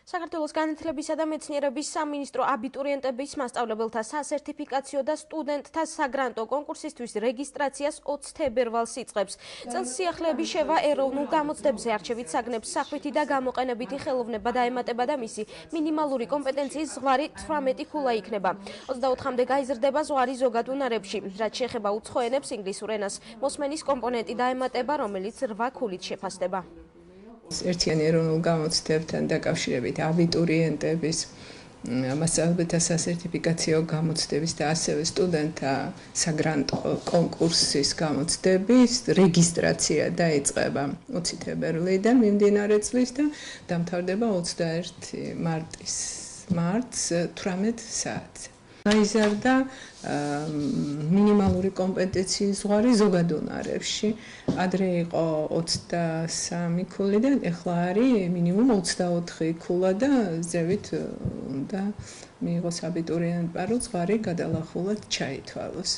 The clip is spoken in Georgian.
საქართველოს განათლებისა და მეცნიერების სამინისტრო აბიტურიენტების მასწავლებელთა სასერტიფიკაციო და სტუდენტთა საგრანტო კონკურსისთვის რეგისტრაციას 20 თებერვალს იწყებს. წელს სიახლეების შევა ეროვნულ გამოცდებზე არჩევით საგნებს სახვითი და გამოყენებითი ხელოვნება დაემატება და მისი მინიმალური კომპეტენციის ზღვარი 18 ქულა იქნება. 24-მდე გაიზრდება ზღვარი ზოგად უნარებში. რაც შეეხება უცხო ენებს, ინგლისურ ენას მოსმენის კომპონენტი დაემატება, რომელიც 8 ქულით შეფასდება. ერთიანი ეროვნულ გამოცდებთან დაკავშირებით აბიტურიენტების მასწავლებელთა სასერტიფიკაციო გამოცდების და ასევე სტუდენტთა საგრანტო კონკურსის გამოცდების რეგისტრაცია დაიწყება 20 თებერვლიდან მიმდინარე წლის და დამთავრდება 21 მარტს 18 საათზე. გაიზარდა მინიმალური კომპეტენციის ზღვარი ზოგად უნარებში. ადრე იყო 23 ქულიდან, ეხლა არის მინიმუმ 24 ქულა და ზევით უნდა მიიღოს აბიტურიენტმა, რომ ზღვარი გადალახულად ჩაითვალოს.